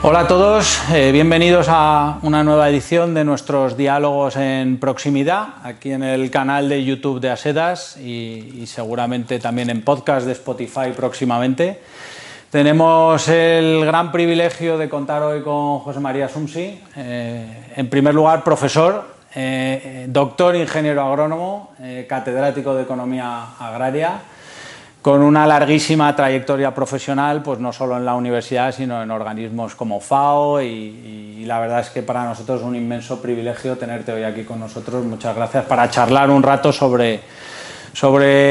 Hola a todos, bienvenidos a una nueva edición de nuestros diálogos en proximidad, aquí en el canal de YouTube de Asedas y seguramente también en podcast de Spotify próximamente. Tenemos el gran privilegio de contar hoy con José María Sumsi, en primer lugar profesor, doctor ingeniero agrónomo, catedrático de Economía Agraria, con una larguísima trayectoria profesional, pues no solo en la universidad, sino en organismos como FAO y la verdad es que para nosotros es un inmenso privilegio tenerte hoy aquí con nosotros. Muchas gracias para charlar un rato sobre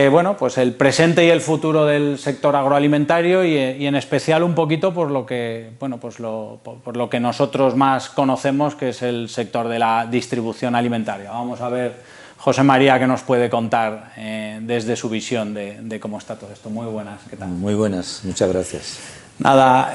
bueno, pues el presente y el futuro del sector agroalimentario y en especial un poquito por lo que, bueno, pues por lo que nosotros más conocemos, que es el sector de la distribución alimentaria. Vamos a ver, José María, que nos puede contar desde su visión de cómo está todo esto. Muy buenas, ¿qué tal? Muy buenas, muchas gracias. Nada,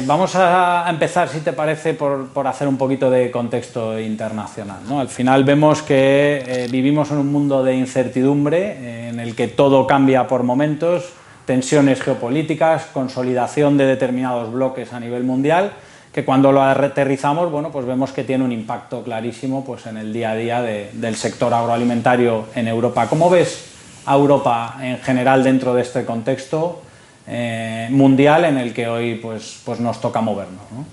vamos a empezar, si te parece, por hacer un poquito de contexto internacional, ¿no? Al final vemos que vivimos en un mundo de incertidumbre, en el que todo cambia por momentos, tensiones geopolíticas, consolidación de determinados bloques a nivel mundial, que cuando lo aterrizamos, bueno, pues vemos que tiene un impacto clarísimo pues, en el día a día del sector agroalimentario en Europa. ¿Cómo ves a Europa en general dentro de este contexto mundial en el que hoy pues nos toca movernos, ¿no?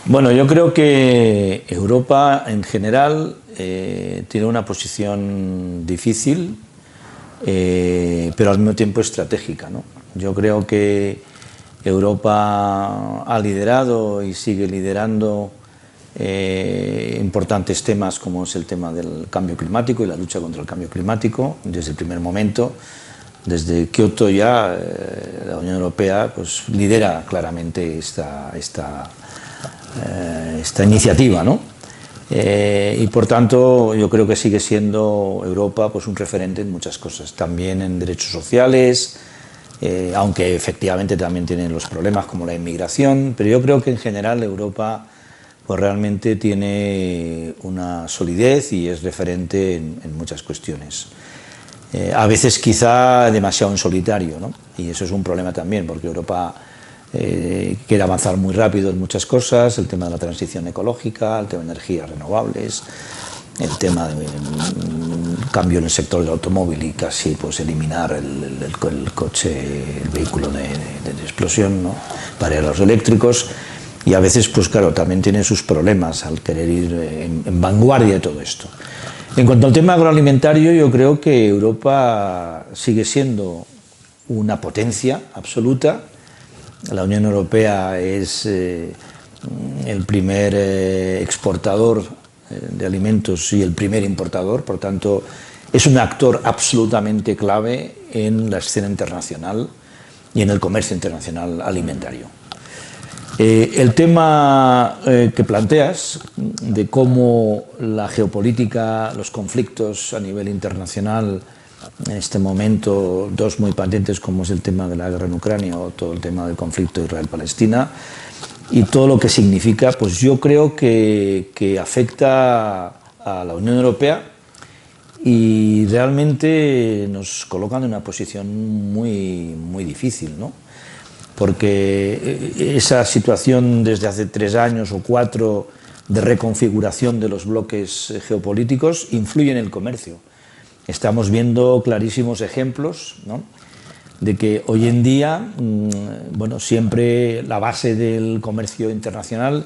Bueno, yo creo que Europa en general tiene una posición difícil, pero al mismo tiempo estratégica, ¿no? Yo creo que Europa ha liderado y sigue liderando importantes temas como es el tema del cambio climático y la lucha contra el cambio climático desde el primer momento. Desde Kioto ya la Unión Europea pues, lidera claramente esta iniciativa, ¿no? Y por tanto yo creo que sigue siendo Europa pues, un referente en muchas cosas, también en derechos sociales, aunque efectivamente también tienen los problemas como la inmigración, pero yo creo que en general Europa pues, realmente tiene una solidez y es referente en muchas cuestiones. A veces quizá demasiado en solitario, ¿no? Y eso es un problema también, porque Europa quiere avanzar muy rápido en muchas cosas, el tema de la transición ecológica, el tema de energías renovables, el tema del cambio en el sector del automóvil y casi pues, eliminar el coche, el vehículo de explosión, ¿no? Para los eléctricos. Y a veces, pues claro, también tiene sus problemas al querer ir en vanguardia de todo esto. En cuanto al tema agroalimentario, yo creo que Europa sigue siendo una potencia absoluta. La Unión Europea es el primer exportador de alimentos y el primer importador, por tanto, es un actor absolutamente clave en la escena internacional y en el comercio internacional alimentario. El tema que planteas de cómo la geopolítica, los conflictos a nivel internacional, en este momento dos muy patentes como es el tema de la guerra en Ucrania o todo el tema del conflicto Israel-Palestina y todo lo que significa, pues yo creo que afecta a la Unión Europea y realmente nos colocan en una posición muy difícil, ¿no? Porque esa situación desde hace 3 años o 4 de reconfiguración de los bloques geopolíticos influye en el comercio. Estamos viendo clarísimos ejemplos, ¿no? De que hoy en día, bueno, siempre la base del comercio internacional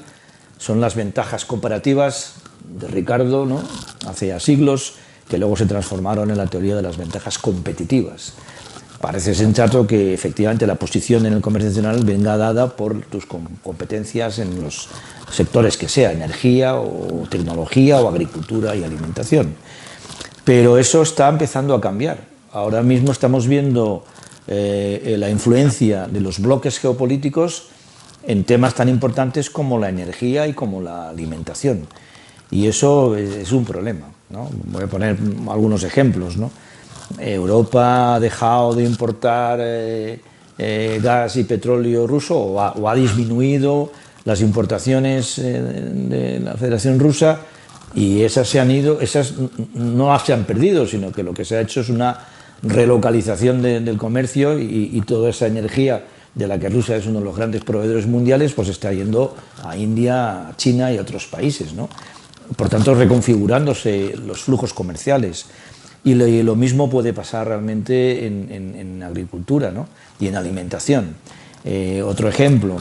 son las ventajas comparativas de Ricardo, ¿no? Hace ya siglos, que luego se transformaron en la teoría de las ventajas competitivas. Parece sensato que efectivamente la posición en el comercio nacional venga dada por tus competencias en los sectores que sea, energía o tecnología o agricultura y alimentación. Pero eso está empezando a cambiar. Ahora mismo estamos viendo la influencia de los bloques geopolíticos en temas tan importantes como la energía y como la alimentación. Y eso es un problema, ¿no? Voy a poner algunos ejemplos, ¿no? Europa ha dejado de importar gas y petróleo ruso o ha disminuido las importaciones de la Federación Rusa y esas se han ido, esas no se han perdido, sino que lo que se ha hecho es una relocalización del comercio y toda esa energía de la que Rusia es uno de los grandes proveedores mundiales, pues está yendo a India, a China y a otros países, ¿no? Por tanto, reconfigurándose los flujos comerciales. Y lo mismo puede pasar realmente en agricultura, ¿no? Y en alimentación. Otro ejemplo,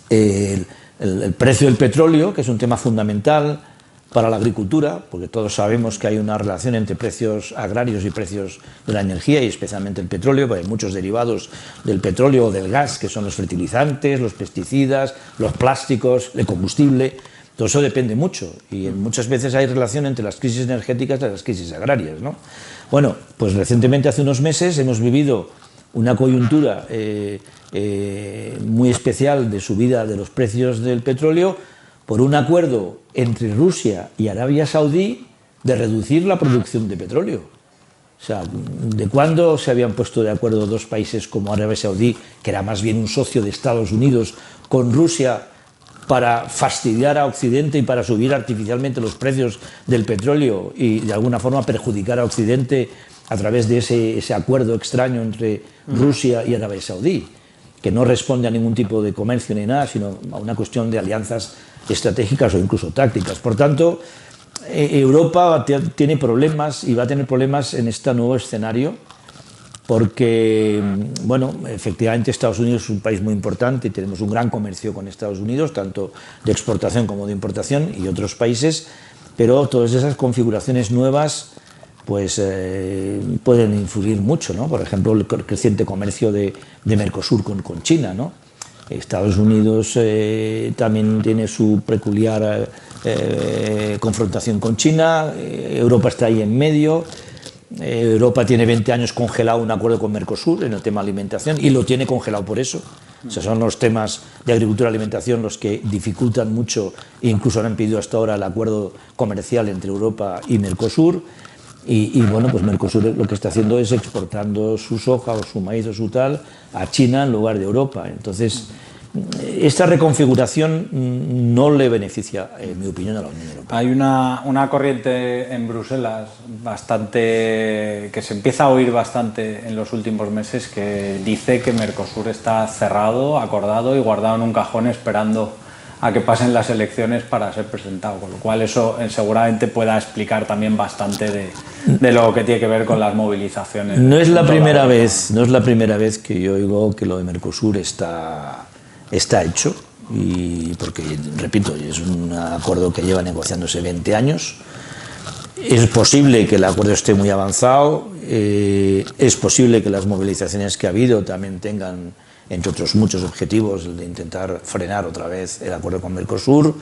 el precio del petróleo, que es un tema fundamental para la agricultura, porque todos sabemos que hay una relación entre precios agrarios y precios de la energía, y especialmente el petróleo, porque hay muchos derivados del petróleo o del gas, que son los fertilizantes, los pesticidas, los plásticos, el combustible. Todo eso depende mucho, y muchas veces hay relación entre las crisis energéticas y las crisis agrarias, ¿no? Bueno, pues recientemente, hace unos meses, hemos vivido una coyuntura muy especial de subida de los precios del petróleo por un acuerdo entre Rusia y Arabia Saudí de reducir la producción de petróleo. O sea, ¿de cuándo se habían puesto de acuerdo dos países como Arabia Saudí, que era más bien un socio de Estados Unidos, con Rusia para fastidiar a Occidente y para subir artificialmente los precios del petróleo y de alguna forma perjudicar a Occidente a través de ese acuerdo extraño entre Rusia y Arabia Saudí, que no responde a ningún tipo de comercio ni nada, sino a una cuestión de alianzas estratégicas o incluso tácticas? Por tanto, Europa tiene problemas y va a tener problemas en este nuevo escenario, porque, bueno, efectivamente Estados Unidos es un país muy importante y tenemos un gran comercio con Estados Unidos, tanto de exportación como de importación, y otros países, pero todas esas configuraciones nuevas pues pueden influir mucho, ¿no? Por ejemplo, el creciente comercio de Mercosur con China, ¿no? Estados Unidos también tiene su peculiar confrontación con China, Europa está ahí en medio. Europa tiene 20 años congelado un acuerdo con Mercosur en el tema alimentación, y lo tiene congelado por eso. O sea, son los temas de agricultura y alimentación los que dificultan mucho, e incluso han impedido hasta ahora el acuerdo comercial entre Europa y Mercosur. Y bueno, pues Mercosur lo que está haciendo es exportando su soja o su maíz o su tal a China en lugar de Europa. Entonces, esta reconfiguración no le beneficia, en mi opinión, a la Unión Europea. Hay una corriente en Bruselas bastante que se empieza a oír bastante en los últimos meses, que dice que Mercosur está cerrado, acordado y guardado en un cajón esperando a que pasen las elecciones para ser presentado, con lo cual eso seguramente pueda explicar también bastante de lo que tiene que ver con las movilizaciones. No es la primera vez que yo oigo que lo de Mercosur está hecho, y porque, repito, es un acuerdo que lleva negociándose 20 años. Es posible que el acuerdo esté muy avanzado, es posible que las movilizaciones que ha habido también tengan, entre otros muchos objetivos, el de intentar frenar otra vez el acuerdo con Mercosur.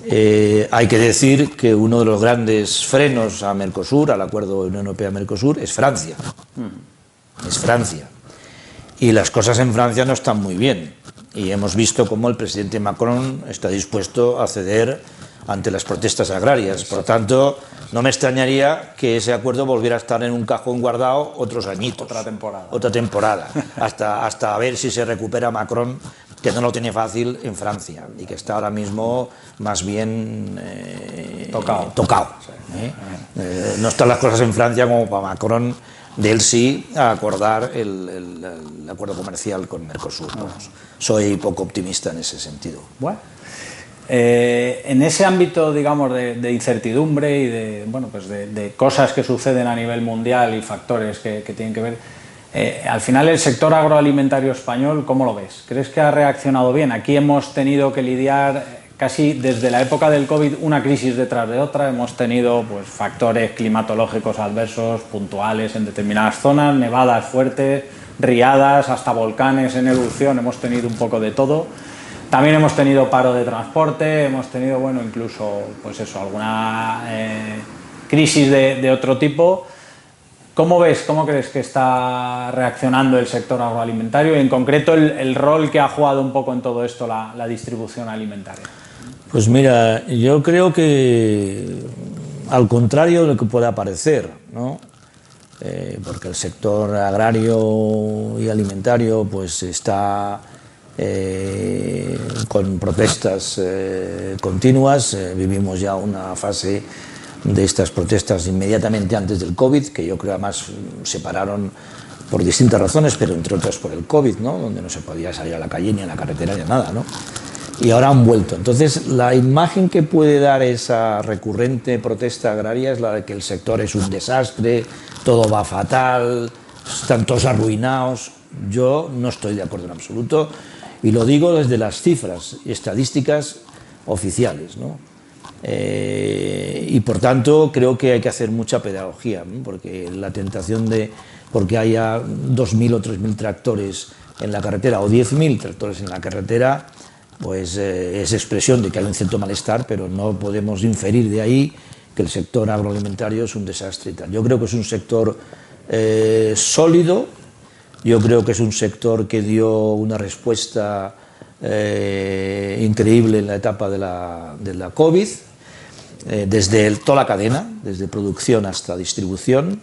Hay que decir que uno de los grandes frenos a Mercosur, al acuerdo Unión Europea-Mercosur, es Francia. Es Francia. Y las cosas en Francia no están muy bien. Y hemos visto cómo el presidente Macron está dispuesto a ceder ante las protestas agrarias. Por tanto, no me extrañaría que ese acuerdo volviera a estar en un cajón guardado otros añitos. Otra temporada. Hasta ver si se recupera Macron, que no lo tiene fácil en Francia y que está ahora mismo más bien tocado. No están las cosas en Francia como para Macron, de él sí, a acordar el acuerdo comercial con Mercosur. Soy poco optimista en ese sentido. Bueno. En ese ámbito, digamos, de incertidumbre y de cosas que suceden a nivel mundial y factores que tienen que ver, al final el sector agroalimentario español, ¿cómo lo ves? ¿Crees que ha reaccionado bien? Aquí hemos tenido que lidiar casi desde la época del COVID una crisis detrás de otra. Hemos tenido pues factores climatológicos adversos puntuales en determinadas zonas, nevadas fuertes, riadas, hasta volcanes en erupción. Hemos tenido un poco de todo. También hemos tenido paro de transporte, hemos tenido, bueno, incluso, pues eso, alguna crisis de otro tipo. ¿Cómo ves, cómo crees que está reaccionando el sector agroalimentario y en concreto el rol que ha jugado un poco en todo esto la distribución alimentaria? Pues mira, yo creo que al contrario de lo que pueda parecer, ¿no? Porque el sector agrario y alimentario pues está con protestas continuas. Vivimos ya una fase de estas protestas inmediatamente antes del COVID, que yo creo además separaron por distintas razones, pero entre otras por el COVID, ¿no? Donde no se podía salir a la calle ni a la carretera ni a nada, ¿no? Y ahora han vuelto. Entonces, la imagen que puede dar esa recurrente protesta agraria es la de que el sector es un desastre, todo va fatal, están todos arruinados. Yo no estoy de acuerdo en absoluto, y lo digo desde las cifras y estadísticas oficiales, ¿no? Y por tanto creo que hay que hacer mucha pedagogía, ¿no? Porque la tentación de, porque haya 2.000 o 3.000 tractores en la carretera o 10.000 tractores en la carretera, pues es expresión de que hay un cierto malestar, pero no podemos inferir de ahí que el sector agroalimentario es un desastre y tal. Yo creo que es un sector sólido, yo creo que es un sector que dio una respuesta increíble en la etapa de la COVID, desde toda la cadena, desde producción hasta distribución.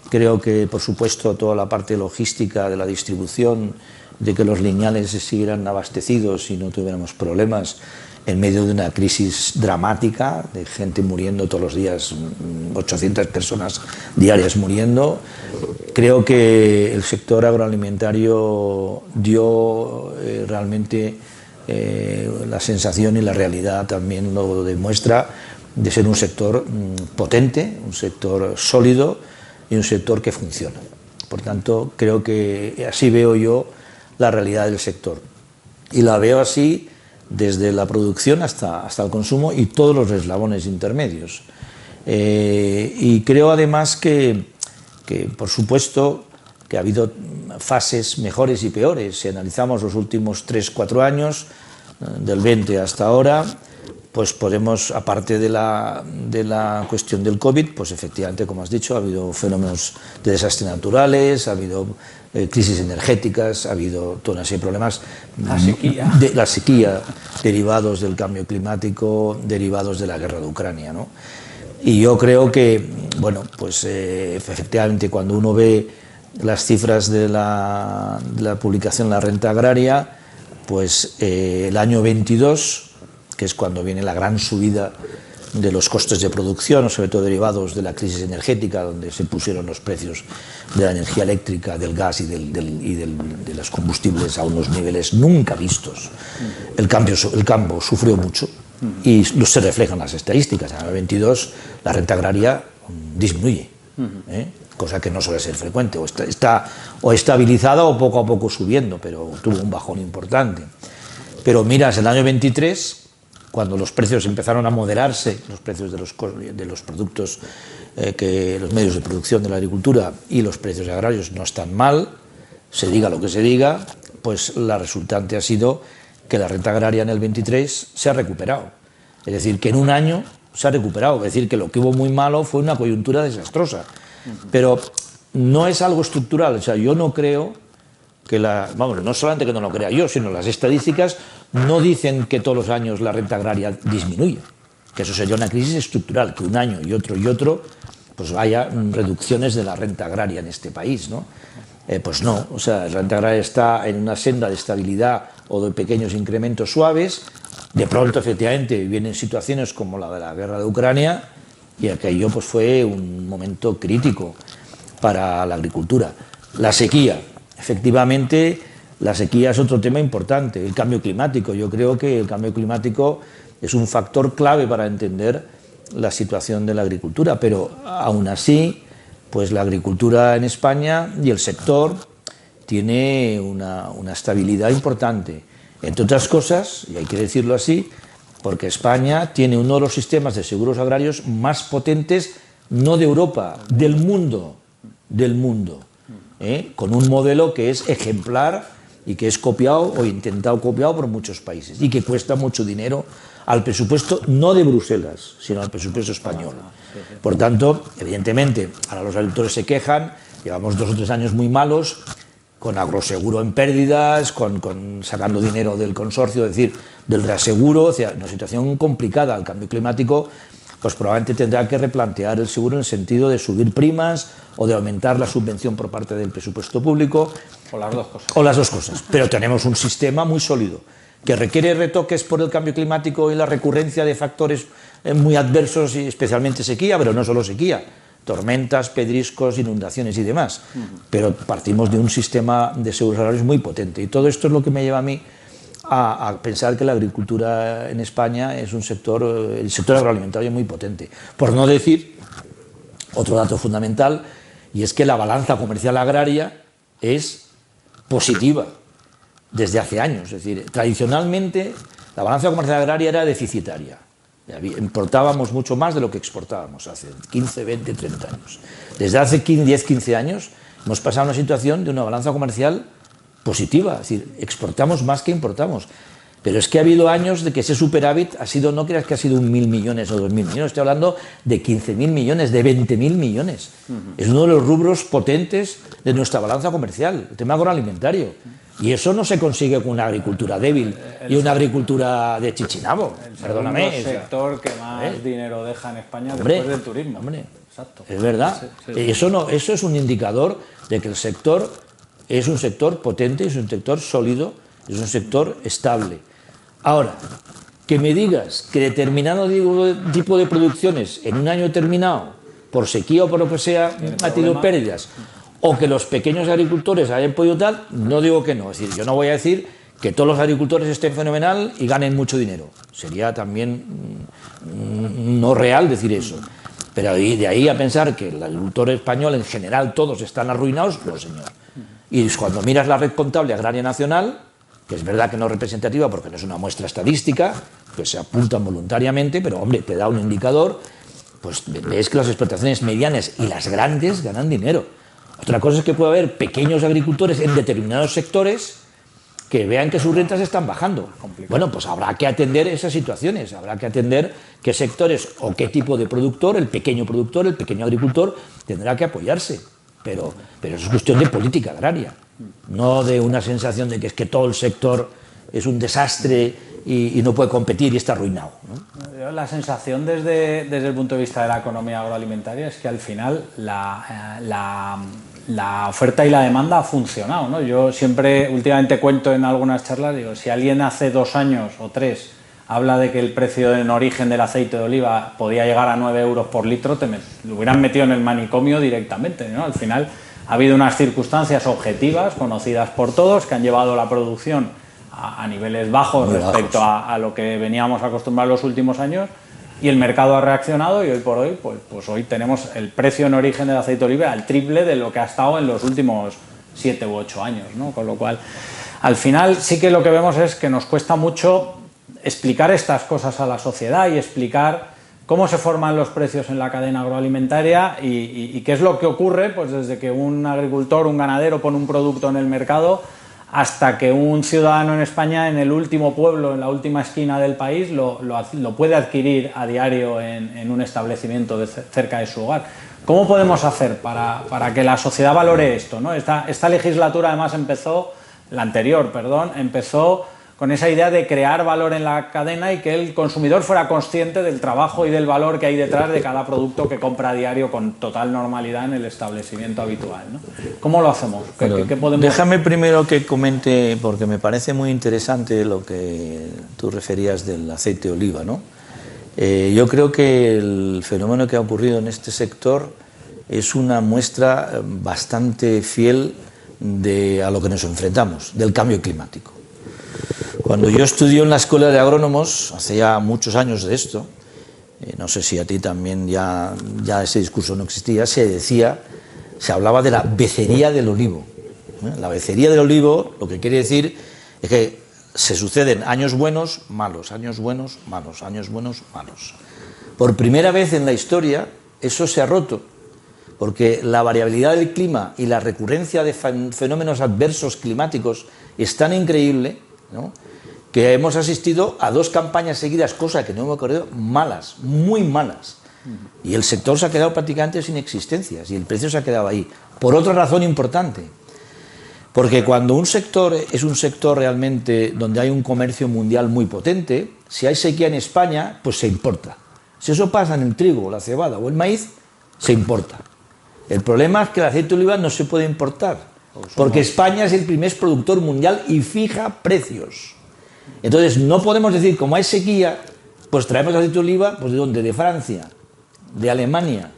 Creo que, por supuesto, toda la parte logística de la distribución, de que los lineales se siguieran abastecidos y no tuviéramos problemas en medio de una crisis dramática, de gente muriendo todos los días, 800 personas diarias muriendo. Creo que el sector agroalimentario dio realmente la sensación, y la realidad también lo demuestra, de ser un sector potente, un sector sólido y un sector que funciona. Por tanto, creo que así veo yo la realidad del sector, y la veo así desde la producción hasta el consumo y todos los eslabones intermedios. Y creo además que por supuesto que ha habido fases mejores y peores. Si analizamos los últimos 3-4 años, del 20 hasta ahora, pues podemos, aparte de la cuestión del COVID, pues efectivamente, como has dicho, ha habido fenómenos de desastres naturales, ha habido crisis energéticas, ha habido toda una serie de problemas. La sequía, derivados del cambio climático, derivados de la guerra de Ucrania, ¿no? Y yo creo que, bueno, pues efectivamente, cuando uno ve las cifras de la publicación de la renta agraria, pues el año 22, que es cuando viene la gran subida de los costes de producción, sobre todo derivados de la crisis energética, donde se pusieron los precios de la energía eléctrica, del gas y de los combustibles a unos niveles nunca vistos. El campo sufrió mucho, y se reflejan las estadísticas. En el 22 la renta agraria disminuye, cosa que no suele ser frecuente, o está estabilizada o poco a poco subiendo, pero tuvo un bajón importante. Pero miras el año 23, cuando los precios empezaron a moderarse, los precios de los productos, los medios de producción de la agricultura, y los precios agrarios no están mal, se diga lo que se diga, pues la resultante ha sido que la renta agraria en el 23 se ha recuperado. Es decir, que en un año se ha recuperado. Es decir, que lo que hubo muy malo fue una coyuntura desastrosa. Pero no es algo estructural. O sea, yo no creo que vamos, no solamente que no lo crea yo, sino las estadísticas no dicen que todos los años la renta agraria disminuye, que eso sería una crisis estructural, que un año y otro pues haya reducciones de la renta agraria en este país, ¿no? Pues no, o sea, la renta agraria está en una senda de estabilidad o de pequeños incrementos suaves. De pronto, efectivamente, vienen situaciones como la de la guerra de Ucrania, y aquello pues fue un momento crítico para la agricultura. La sequía. Efectivamente, la sequía es otro tema importante. El cambio climático. Yo creo que el cambio climático es un factor clave para entender la situación de la agricultura, pero aún así, pues la agricultura en España y el sector tiene una estabilidad importante. Entre otras cosas, y hay que decirlo así, porque España tiene uno de los sistemas de seguros agrarios más potentes, no de Europa, del mundo, con un modelo que es ejemplar y que es copiado o intentado copiado por muchos países, y que cuesta mucho dinero al presupuesto no de Bruselas, sino al presupuesto español. Por tanto, evidentemente, ahora los agricultores se quejan, llevamos 2 o 3 años muy malos, con agroseguro en pérdidas, sacando dinero del consorcio, es decir, del reaseguro, o sea, una situación complicada. El cambio climático, pues probablemente tendrá que replantear el seguro en el sentido de subir primas o de aumentar la subvención por parte del presupuesto público. O las dos cosas. O las dos cosas. Pero tenemos un sistema muy sólido, que requiere retoques por el cambio climático y la recurrencia de factores muy adversos, y especialmente sequía, pero no solo sequía, tormentas, pedriscos, inundaciones y demás. Pero partimos de un sistema de seguros agrarios muy potente. Y todo esto es lo que me lleva a mí a pensar que la agricultura en España es un sector, el sector agroalimentario muy potente. Por no decir, otro dato fundamental, y es que la balanza comercial agraria es positiva desde hace años. Es decir, tradicionalmente la balanza comercial agraria era deficitaria. Importábamos mucho más de lo que exportábamos hace 15, 20, 30 años. Desde hace 10, 15 años hemos pasado a una situación de una balanza comercial positiva, es decir, exportamos más que importamos. Pero es que ha habido años de que ese superávit ha sido, no creas que ha sido 1.000 millones o 2.000 millones, estoy hablando de 15.000 millones, de 20.000 millones. Es uno de los rubros potentes de nuestra balanza comercial, el tema agroalimentario. Y eso no se consigue con una agricultura débil y una agricultura de chichinabo. Perdóname. El sector que más dinero deja en España después del turismo. Hombre, exacto. Es verdad. Sí. Eso es un indicador de que el sector es un sector potente, es un sector sólido, es un sector estable. Ahora, que me digas que determinado tipo de producciones en un año determinado, por sequía o por lo que sea, ha tenido pérdidas, o que los pequeños agricultores hayan podido tal, no digo que no. Es decir, yo no voy a decir que todos los agricultores estén fenomenal y ganen mucho dinero. Sería también no real decir eso. Pero de ahí a pensar que el agricultor español en general todos están arruinados, no señor. Y cuando miras la red contable agraria nacional, que es verdad que no es representativa porque no es una muestra estadística, pues se apuntan voluntariamente, pero hombre, te da un indicador, pues ves que las explotaciones medianas y las grandes ganan dinero. Otra cosa es que puede haber pequeños agricultores en determinados sectores que vean que sus rentas están bajando. Bueno, pues habrá que atender esas situaciones, habrá que atender qué sectores o qué tipo de productor, el pequeño agricultor, tendrá que apoyarse. Pero eso es cuestión de política agraria, no de una sensación de que es que todo el sector es un desastre y no puede competir y está arruinado, ¿no? La sensación desde el punto de vista de la economía agroalimentaria es que al final la oferta y la demanda ha funcionado, ¿no? Yo siempre, últimamente cuento en algunas charlas, digo, si alguien hace 2 años o 3 habla de que el precio en origen del aceite de oliva podía llegar a 9 euros por litro, lo hubieran metido en el manicomio directamente, ¿no? Al final ha habido unas circunstancias objetivas, conocidas por todos, que han llevado la producción a niveles bajos respecto a lo que veníamos acostumbrados los últimos años, y el mercado ha reaccionado y hoy por hoy, pues hoy tenemos el precio en origen del aceite de oliva al triple de lo que ha estado en los últimos 7 u 8 años, ¿no? Con lo cual, al final sí que lo que vemos es que nos cuesta mucho explicar estas cosas a la sociedad y explicar cómo se forman los precios en la cadena agroalimentaria y qué es lo que ocurre pues desde que un agricultor, un ganadero pone un producto en el mercado hasta que un ciudadano en España, en el último pueblo, en la última esquina del país, lo puede adquirir a diario en un establecimiento cerca de su hogar. ¿Cómo podemos hacer para que la sociedad valore esto, ¿no? Esta legislatura además empezó con esa idea de crear valor en la cadena y que el consumidor fuera consciente del trabajo y del valor que hay detrás de cada producto que compra a diario con total normalidad en el establecimiento habitual, ¿no? ¿Cómo lo hacemos? ¿Qué podemos... Déjame primero que comente, porque me parece muy interesante lo que tú referías del aceite de oliva, ¿no? Yo creo que el fenómeno que ha ocurrido en este sector es una muestra bastante fiel a lo que nos enfrentamos, del cambio climático. Cuando yo estudié en la Escuela de Agrónomos, hace ya muchos años de esto, no sé si a ti también ya ese discurso no existía, se hablaba de la becería del olivo. La becería del olivo lo que quiere decir es que se suceden años buenos, malos, años buenos, malos, años buenos, malos. Por primera vez en la historia eso se ha roto, porque la variabilidad del clima y la recurrencia de fenómenos adversos climáticos es tan increíble, ¿no?, que hemos asistido a 2 campañas seguidas, cosa que no me acuerdo, malas, muy malas. Y el sector se ha quedado prácticamente sin existencias y el precio se ha quedado ahí. Por otra razón importante, porque cuando un sector es un sector realmente donde hay un comercio mundial muy potente, si hay sequía en España, pues se importa. Si eso pasa en el trigo, la cebada o el maíz, se importa. El problema es que el aceite de oliva no se puede importar, porque España es el primer productor mundial y fija precios. Entonces no podemos decir, como hay sequía, pues traemos aceite de oliva, pues ¿de dónde? De Francia, de Alemania,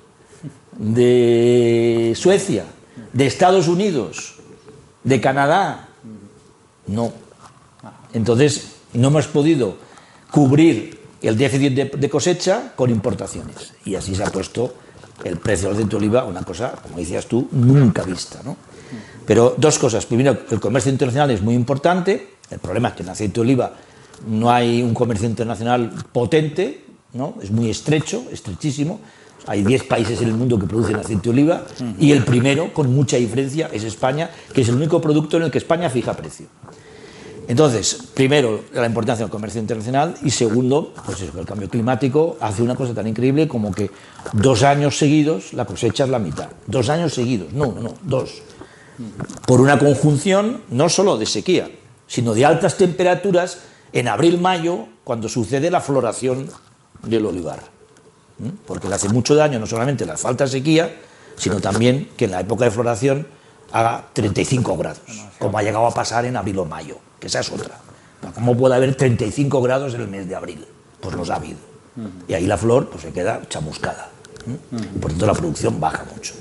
de Suecia, de Estados Unidos, de Canadá. No. Entonces, no hemos podido cubrir el déficit de cosecha con importaciones. Y así se ha puesto el precio del aceite de oliva, una cosa, como decías tú, nunca vista, ¿no? Pero dos cosas. Primero, el comercio internacional es muy importante. El problema es que en aceite de oliva no hay un comercio internacional potente, ¿no? Es muy estrecho, estrechísimo. Hay 10 países en el mundo que producen aceite de oliva y el primero, con mucha diferencia, es España, que es el único producto en el que España fija precio. Entonces, primero, la importancia del comercio internacional y segundo, pues eso, el cambio climático hace una cosa tan increíble como que 2 años seguidos la cosecha es la mitad. 2 años seguidos, no, 2. Por una conjunción no solo de sequía, sino de altas temperaturas en abril-mayo, cuando sucede la floración del olivar. Porque le hace mucho daño no solamente la falta de sequía, sino también que en la época de floración haga 35 grados, como ha llegado a pasar en abril o mayo, que esa es otra. ¿Cómo puede haber 35 grados en el mes de abril? Pues los ha habido. Y ahí la flor pues, se queda chamuscada. Y por tanto la producción baja mucho.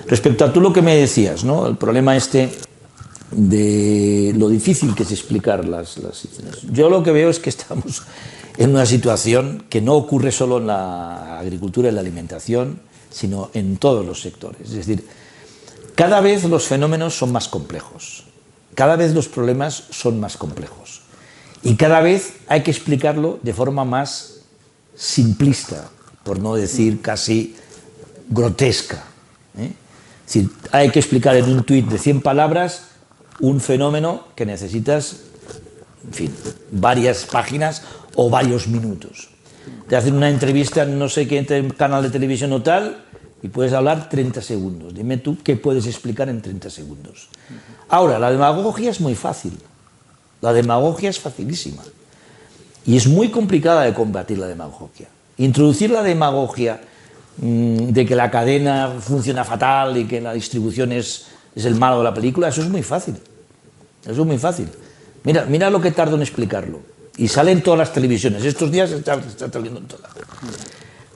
Respecto a tú lo que me decías, ¿no? El problema este de lo difícil que es explicar las situaciones. Yo lo que veo es que estamos en una situación que no ocurre solo en la agricultura y la alimentación, sino en todos los sectores. Es decir, cada vez los fenómenos son más complejos, cada vez los problemas son más complejos y cada vez hay que explicarlo de forma más simplista, por no decir casi grotesca. Es decir, hay que explicar en un tuit de 100 palabras un fenómeno que necesitas, en fin, varias páginas o varios minutos. Te hacen una entrevista en no sé qué canal de televisión o tal y puedes hablar 30 segundos. Dime tú qué puedes explicar en 30 segundos. Ahora, la demagogia es muy fácil. La demagogia es facilísima. Y es muy complicada de combatir la demagogia. Introducir la demagogia de que la cadena funciona fatal y que la distribución es el malo de la película, eso es muy fácil. Eso es muy fácil. Mira lo que tardo en explicarlo. Y sale en todas las televisiones. Estos días está saliendo en todas.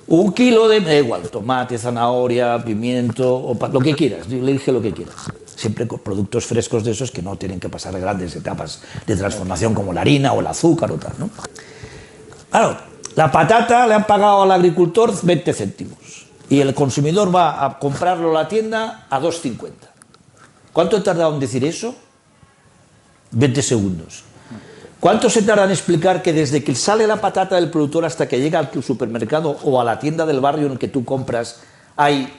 1 kilo de, da igual, tomate, zanahoria, pimiento, lo que quieras, le dije lo que quieras. Siempre con productos frescos de esos que no tienen que pasar grandes etapas de transformación como la harina o el azúcar o tal, ¿no? Claro, la patata le han pagado al agricultor 20 céntimos y el consumidor va a comprarlo a la tienda a 2,50. ¿Cuánto he tardado en decir eso? 20 segundos. ¿Cuánto se tarda en explicar que desde que sale la patata del productor hasta que llega a tu supermercado o a la tienda del barrio en el que tú compras hay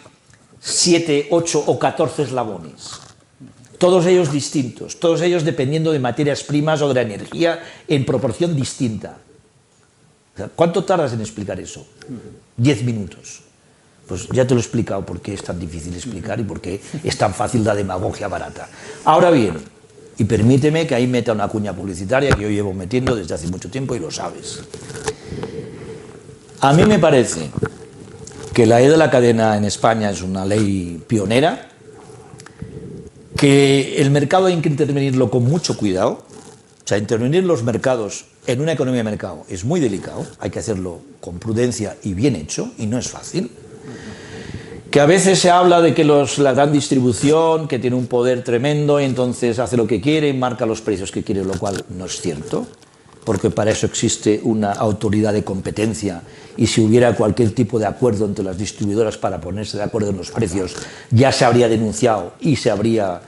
7, 8 o 14 eslabones? Todos ellos distintos, todos ellos dependiendo de materias primas o de la energía en proporción distinta. ¿Cuánto tardas en explicar eso? 10 minutos. Pues ya te lo he explicado por qué es tan difícil explicar y por qué es tan fácil la demagogia barata. Ahora bien, y permíteme que ahí meta una cuña publicitaria que yo llevo metiendo desde hace mucho tiempo y lo sabes. A mí me parece que la ley de la cadena en España es una ley pionera, que el mercado hay que intervenirlo con mucho cuidado. O sea, intervenir los mercados en una economía de mercado es muy delicado, hay que hacerlo con prudencia y bien hecho, y no es fácil. Que a veces se habla de que la gran distribución, que tiene un poder tremendo y entonces hace lo que quiere y marca los precios que quiere, lo cual no es cierto, porque para eso existe una autoridad de competencia y si hubiera cualquier tipo de acuerdo entre las distribuidoras para ponerse de acuerdo en los precios, ya se habría denunciado y se habría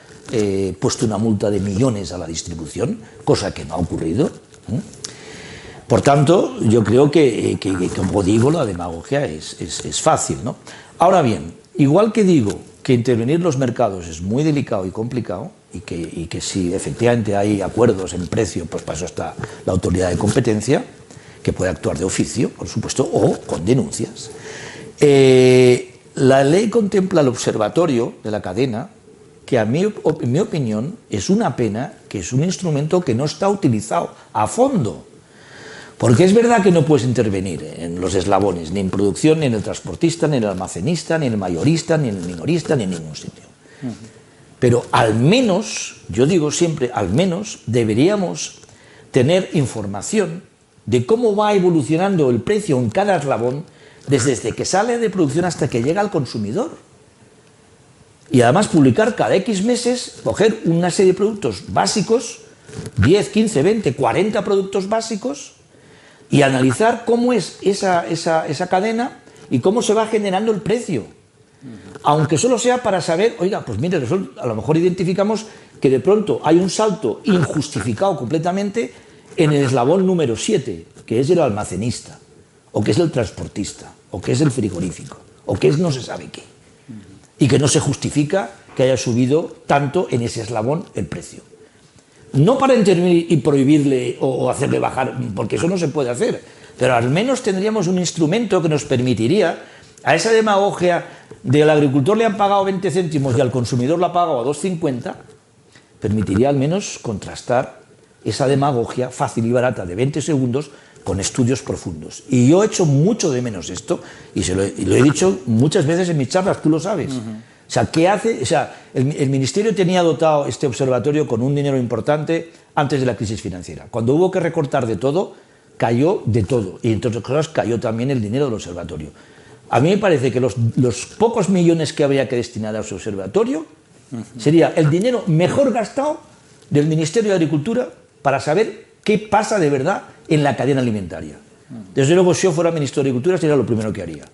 puesto una multa de millones a la distribución, cosa que no ha ocurrido. Por tanto, yo creo que como digo, la demagogia es fácil, ¿no? Ahora bien, igual que digo que intervenir los mercados es muy delicado y complicado y que si efectivamente hay acuerdos en precio, pues para eso está la autoridad de competencia, que puede actuar de oficio, por supuesto, o con denuncias. La ley contempla el observatorio de la cadena, que en mi opinión es una pena, que es un instrumento que no está utilizado a fondo. Porque es verdad que no puedes intervenir en los eslabones, ni en producción, ni en el transportista, ni en el almacenista, ni en el mayorista, ni en el minorista, ni en ningún sitio. Pero al menos, yo digo siempre, al menos deberíamos tener información de cómo va evolucionando el precio en cada eslabón desde que sale de producción hasta que llega al consumidor. Y además publicar cada X meses, coger una serie de productos básicos, 10, 15, 20, 40 productos básicos, y analizar cómo es esa cadena y cómo se va generando el precio. Aunque solo sea para saber, oiga, pues mire, a lo mejor identificamos que de pronto hay un salto injustificado completamente en el eslabón número 7, que es el almacenista, o que es el transportista, o que es el frigorífico, o que es no se sabe qué. Y que no se justifica que haya subido tanto en ese eslabón el precio. No para intervenir y prohibirle o hacerle bajar, porque eso no se puede hacer, pero al menos tendríamos un instrumento que nos permitiría a esa demagogia del agricultor le han pagado 20 céntimos y al consumidor le ha pagado a 2,50, permitiría al menos contrastar esa demagogia fácil y barata de 20 segundos con estudios profundos. Y yo echo mucho de menos esto, y lo he dicho muchas veces en mis charlas, tú lo sabes. O sea, ¿qué hace? O sea, el Ministerio tenía dotado este observatorio con un dinero importante antes de la crisis financiera. Cuando hubo que recortar de todo, cayó de todo. Y entre otras cosas, cayó también el dinero del observatorio. A mí me parece que los pocos millones que habría que destinar a ese observatorio sería el dinero mejor gastado del Ministerio de Agricultura para saber qué pasa de verdad en la cadena alimentaria. Desde luego, si yo fuera ministro de Agricultura, sería lo primero que haría.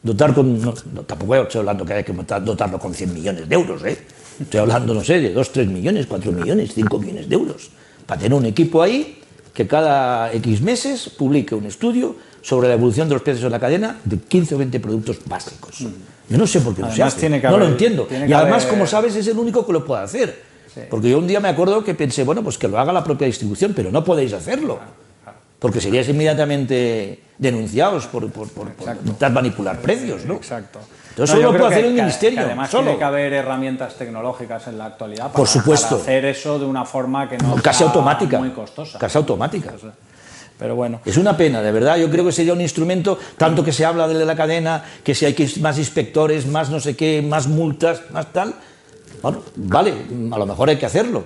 Dotar con... tampoco estoy hablando que hay que dotarlo con 100 millones de euros, ¿eh? Estoy hablando, no sé, de 2, 3 millones, 4 millones, 5 millones de euros. Para tener un equipo ahí que cada X meses publique un estudio sobre la evolución de los precios en la cadena de 15 o 20 productos básicos. Yo no sé por qué no se hace. No lo entiendo. Y además, como sabes, es el único que lo puede hacer. Sí. Porque yo un día me acuerdo que pensé, bueno, pues que lo haga la propia distribución, pero no podéis hacerlo. Porque seríais inmediatamente denunciados por intentar manipular precios, ¿no? Exacto. Entonces eso lo puede hacer el Ministerio. Que además solo. Tiene que haber herramientas tecnológicas en la actualidad por supuesto. Para hacer eso de una forma que no casi sea automática. Muy costosa. Casi automática. Pero bueno. Es una pena, de verdad. Yo creo que sería un instrumento, tanto que se habla de la cadena, que si hay más inspectores, más no sé qué, más multas, más tal. Bueno, vale, a lo mejor hay que hacerlo.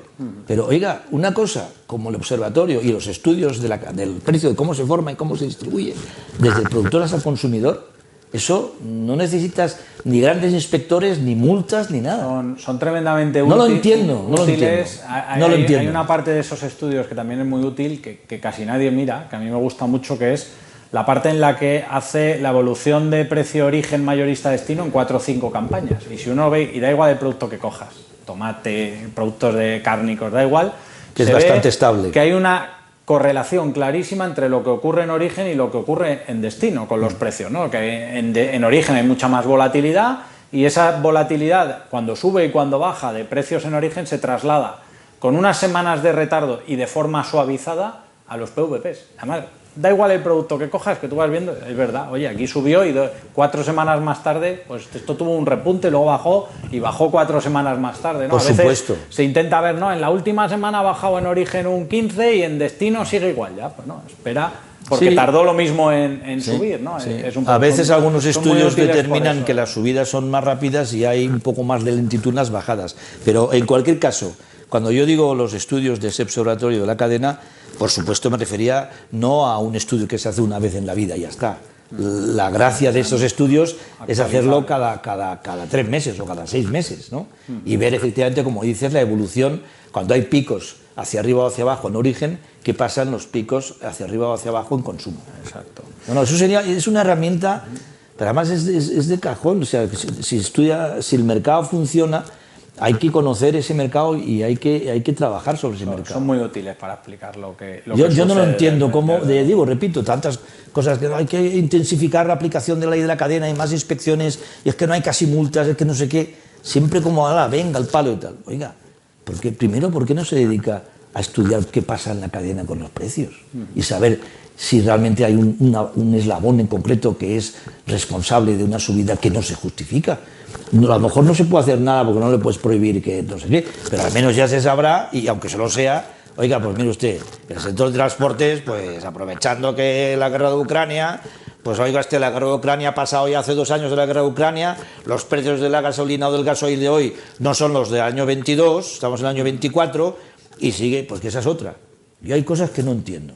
Pero oiga, una cosa como el observatorio y los estudios del precio, de cómo se forma y cómo se distribuye, desde el productor hasta el consumidor, eso no necesitas ni grandes inspectores, ni multas, ni nada. Son tremendamente útiles. No lo entiendo, no lo entiendo. Hay una parte de esos estudios que también es muy útil, que casi nadie mira, que a mí me gusta mucho, que es la parte en la que hace la evolución de precio-origen mayorista-destino en 4 o 5 campañas. Y si uno ve, y da igual el producto que cojas, tomate, productos de cárnicos, da igual, que es bastante estable. Que hay una correlación clarísima entre lo que ocurre en origen y lo que ocurre en destino con los precios, ¿no? Que en origen hay mucha más volatilidad y esa volatilidad, cuando sube y cuando baja de precios en origen, se traslada con unas semanas de retardo y de forma suavizada a los PVPs. Además, da igual el producto que cojas, que tú vas viendo, es verdad, oye, aquí subió y 4 semanas más tarde, pues esto tuvo un repunte, luego bajó y bajó 4 semanas más tarde, ¿no? Por supuesto. Se intenta ver, ¿no? En la última semana ha bajado en origen un 15 y en destino sigue igual, ya, pues no, espera, porque tardó lo mismo en subir, ¿no? Sí. A veces algunos estudios determinan que las subidas son más rápidas y hay un poco más de lentitud en las bajadas, pero en cualquier caso, cuando yo digo los estudios de ese observatorio de la cadena, por supuesto me refería no a un estudio que se hace una vez en la vida y ya está. La gracia de estos estudios es hacerlo cada 3 meses o cada 6 meses, ¿no? Y ver efectivamente, como dices, la evolución, cuando hay picos hacia arriba o hacia abajo en origen, qué pasan los picos hacia arriba o hacia abajo en consumo. Exacto. Bueno, eso es una herramienta, pero además es de cajón. O sea, si el mercado funciona, hay que conocer ese mercado y hay que trabajar sobre ese mercado. Son muy útiles para explicar lo que yo no lo entiendo, repito, tantas cosas, que hay que intensificar la aplicación de la ley de la cadena, hay más inspecciones, y es que no hay casi multas, es que no sé qué, siempre como, venga, el palo y tal. Oiga, primero, ¿por qué no se dedica a estudiar qué pasa en la cadena con los precios? Y saber si realmente hay un eslabón en concreto que es responsable de una subida que no se justifica. A lo mejor no se puede hacer nada porque no le puedes prohibir que no sé qué, pero al menos ya se sabrá, y aunque solo sea, oiga, pues mire usted, el sector de transportes, pues aprovechando que la guerra de Ucrania, pues oiga la guerra de Ucrania ha pasado ya hace 2 años de la guerra de Ucrania, los precios de la gasolina o del gasoil de hoy no son los del año 22, estamos en el año 24, y sigue, pues que esa es otra. Yo hay cosas que no entiendo.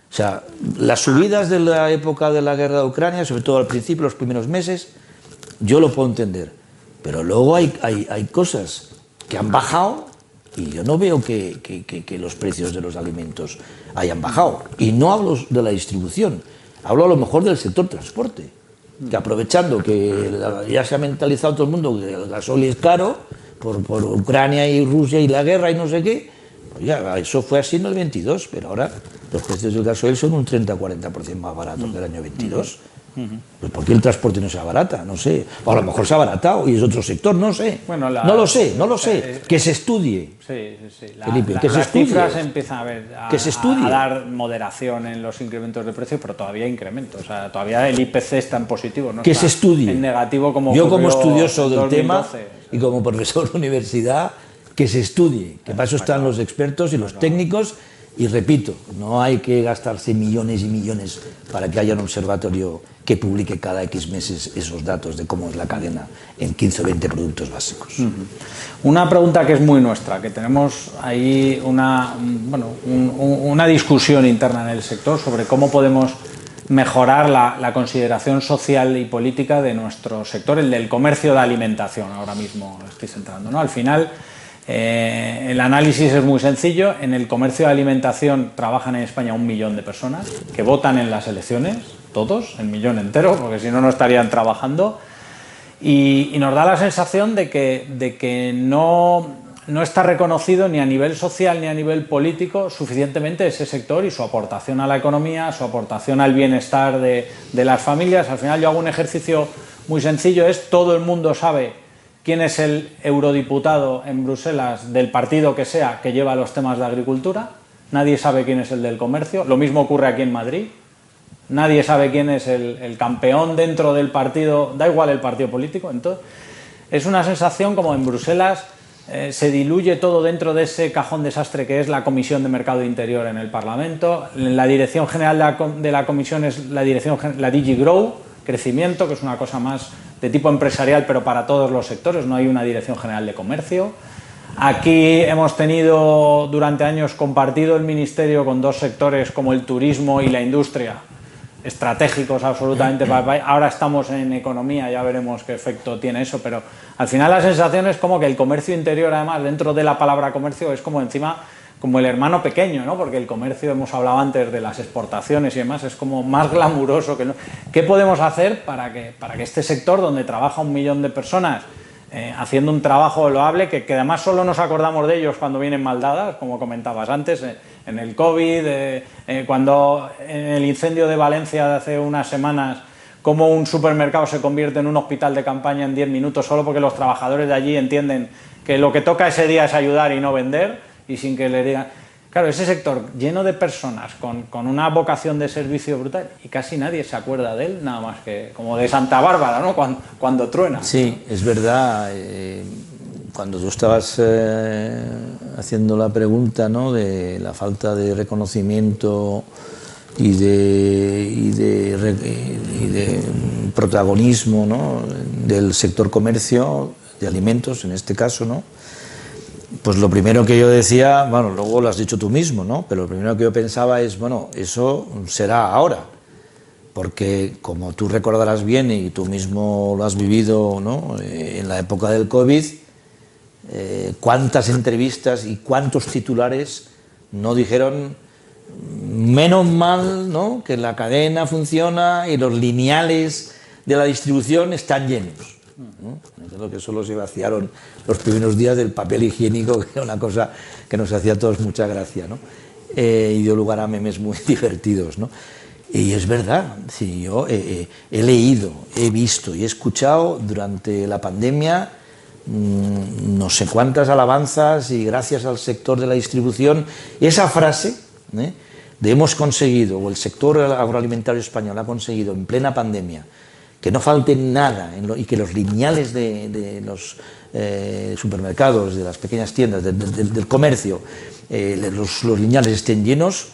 O sea, las subidas de la época de la guerra de Ucrania, sobre todo al principio, los primeros meses, yo lo puedo entender. Pero luego hay cosas que han bajado y yo no veo que los precios de los alimentos hayan bajado. Y no hablo de la distribución, hablo a lo mejor del sector transporte, que aprovechando que ya se ha mentalizado todo el mundo que el gasoil es caro por Ucrania y Rusia y la guerra y no sé qué, pues ya, eso fue así en el 22, pero ahora los precios del gasoil son un 30-40% más baratos que el año 22. Pues ¿por qué el transporte no se abarata? No sé. O a lo mejor se ha abaratado y es otro sector, no sé. Bueno, no lo sé. Que se estudie. Sí. Felipe, que se las estudie. Cifras empiezan que se estudie. A dar moderación en los incrementos de precio, pero todavía hay incrementos. O sea, todavía el IPC está en positivo, no que está se estudie. En negativo como yo como estudioso del 2012. tema y como profesor de universidad, que se estudie. Que para eso están los expertos y los técnicos. Y repito, no hay que gastarse millones y millones para que haya un observatorio que publique cada X meses esos datos de cómo es la cadena en 15 o 20 productos básicos. Una pregunta que es muy nuestra, que tenemos ahí una discusión interna en el sector sobre cómo podemos mejorar la consideración social y política de nuestro sector, el del comercio de alimentación, ahora mismo estoy centrando, ¿no? Al final, el análisis es muy sencillo. En el comercio de alimentación trabajan en España 1 millón de personas que votan en las elecciones, todos, el millón entero, porque si no, no estarían trabajando. Y nos da la sensación de que no está reconocido ni a nivel social ni a nivel político suficientemente ese sector y su aportación a la economía, su aportación al bienestar de las familias. Al final yo hago un ejercicio muy sencillo, todo el mundo sabe quién es el eurodiputado en Bruselas del partido que sea que lleva los temas de agricultura, nadie sabe quién es el del comercio, lo mismo ocurre aquí en Madrid, nadie sabe quién es el campeón dentro del partido, da igual el partido político. Entonces, es una sensación como en Bruselas se diluye todo dentro de ese cajón desastre que es la Comisión de Mercado Interior en el Parlamento. La dirección general de la Comisión es la DG Grow, crecimiento, que es una cosa más de tipo empresarial, pero para todos los sectores, no hay una dirección general de comercio. Aquí hemos tenido durante años compartido el ministerio con dos sectores como el turismo y la industria, estratégicos absolutamente para el país. Ahora estamos en economía, ya veremos qué efecto tiene eso, pero al final la sensación es como que el comercio interior, además, dentro de la palabra comercio, es como encima como el hermano pequeño, ¿no? Porque el comercio, hemos hablado antes de las exportaciones y demás, es como más glamuroso que no. ¿Qué podemos hacer para que este sector, donde trabaja 1 millón de personas, haciendo un trabajo loable, que además solo nos acordamos de ellos cuando vienen mal dadas, como comentabas antes, en el COVID, cuando en el incendio de Valencia de hace unas semanas, cómo un supermercado se convierte en un hospital de campaña en 10 minutos solo porque los trabajadores de allí entienden que lo que toca ese día es ayudar y no vender, y sin que le digan. Claro, ese sector lleno de personas con una vocación de servicio brutal y casi nadie se acuerda de él, nada más que como de Santa Bárbara, ¿no? Cuando truena. Sí, es verdad. Cuando tú estabas haciendo la pregunta, ¿no?, de la falta de reconocimiento y de protagonismo, ¿no?, del sector comercio de alimentos, en este caso, ¿no?, pues lo primero que yo decía, bueno, luego lo has dicho tú mismo, ¿no?, pero lo primero que yo pensaba es, bueno, eso será ahora, porque como tú recordarás bien y tú mismo lo has vivido, ¿no?, en la época del COVID, cuántas entrevistas y cuántos titulares no dijeron, menos mal, ¿no?, que la cadena funciona y los lineales de la distribución están llenos, ¿no? Creo que solo se vaciaron los primeros días del papel higiénico, que era una cosa que nos hacía a todos mucha gracia, ¿no? Y dio lugar a memes muy divertidos, ¿no? Y es verdad, sí, yo he leído, he visto y he escuchado durante la pandemia no sé cuántas alabanzas y gracias al sector de la distribución. Y esa frase, de hemos conseguido, o el sector agroalimentario español ha conseguido en plena pandemia, que no falte nada y que los lineales de los supermercados, de las pequeñas tiendas, del comercio, los lineales estén llenos,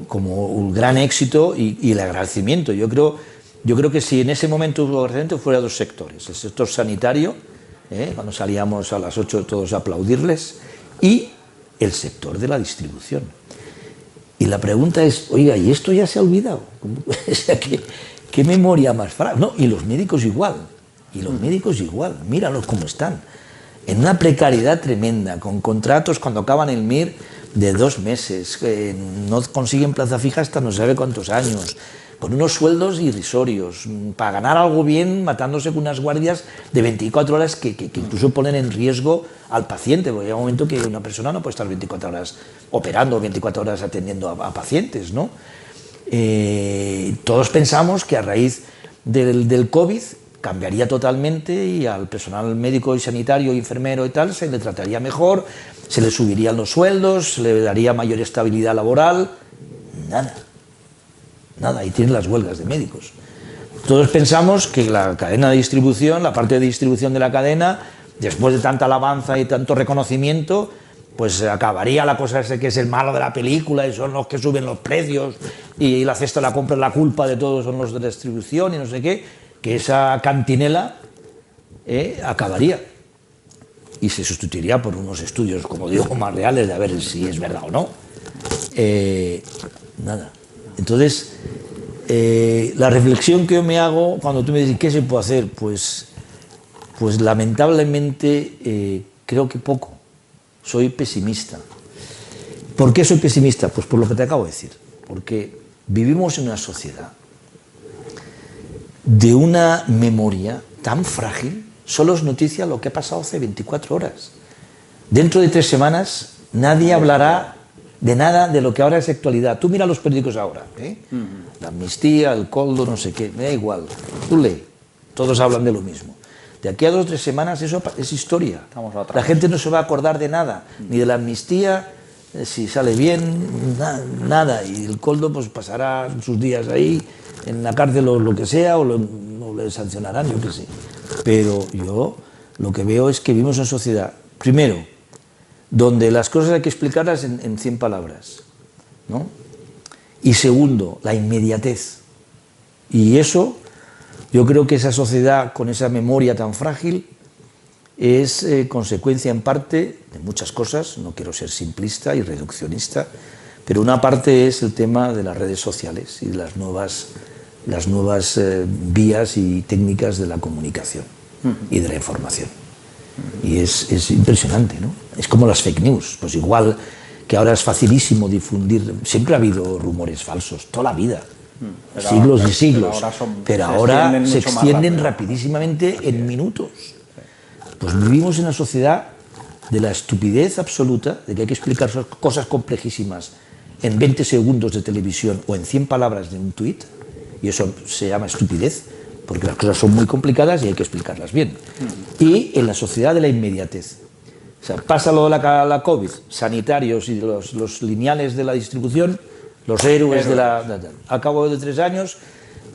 como un gran éxito y el agradecimiento. Yo creo que si en ese momento hubo agradecimiento, fuera dos sectores: el sector sanitario, cuando salíamos a las 8 todos a aplaudirles, y el sector de la distribución. Y la pregunta es, oiga, ¿y esto ya se ha olvidado? O sea, ¿qué memoria más frágil? No, y los médicos igual, míralos cómo están. En una precariedad tremenda, con contratos cuando acaban el MIR de 2 meses, no consiguen plaza fija hasta no sabe cuántos años, con unos sueldos irrisorios, para ganar algo bien, matándose con unas guardias de 24 horas que incluso ponen en riesgo al paciente, porque llega un momento que una persona no puede estar 24 horas operando, 24 horas atendiendo a pacientes, ¿no? Todos pensamos que a raíz del COVID cambiaría totalmente y al personal médico y sanitario, enfermero y tal, se le trataría mejor, se le subirían los sueldos, se le daría mayor estabilidad laboral. Nada, ahí tienen las huelgas de médicos. Todos pensamos que la cadena de distribución, la parte de distribución de la cadena, después de tanta alabanza y tanto reconocimiento, pues acabaría la cosa esa que es el malo de la película y son los que suben los precios y la cesta de la compra, la culpa de todos son los de la distribución y no sé qué, que esa cantinela acabaría y se sustituiría por unos estudios, como digo, más reales de a ver si es verdad o no. Nada. Entonces, la reflexión que yo me hago cuando tú me dices ¿qué se puede hacer? Pues lamentablemente creo que poco. Soy pesimista. ¿Por qué soy pesimista? Pues por lo que te acabo de decir. Porque vivimos en una sociedad de una memoria tan frágil. Solo es noticia lo que ha pasado hace 24 horas. Dentro de 3 semanas nadie hablará de nada de lo que ahora es actualidad. Tú mira los periódicos ahora, la amnistía, el coldo, no sé qué, me da igual. Tú lee, todos hablan de lo mismo. De aquí a 2 o 3 semanas eso es historia. La gente no se va a acordar de nada, ni de la amnistía, si sale bien, nada. Y el coldo pues pasará sus días ahí, en la cárcel o lo que sea, o le sancionarán, yo qué sé. Pero yo lo que veo es que vivimos en una sociedad, primero, donde las cosas hay que explicarlas en 100 palabras, ¿no? Y segundo, la inmediatez. Y eso, yo creo que esa sociedad con esa memoria tan frágil es consecuencia en parte de muchas cosas, no quiero ser simplista y reduccionista, pero una parte es el tema de las redes sociales y de las nuevas vías y técnicas de la comunicación y de la información. Y es impresionante, ¿no? Es como las fake news, pues igual que ahora es facilísimo difundir, siempre ha habido rumores falsos, toda la vida, siglos y siglos, pero ahora se extienden rapidísimamente en minutos. Pues vivimos en una sociedad de la estupidez absoluta, de que hay que explicar cosas complejísimas en 20 segundos de televisión o en 100 palabras de un tuit, y eso se llama estupidez, porque las cosas son muy complicadas y hay que explicarlas bien. Y en la sociedad de la inmediatez. O sea, pasa lo de la COVID, sanitarios y los lineales de la distribución, los héroes de la... Al cabo de 3 años,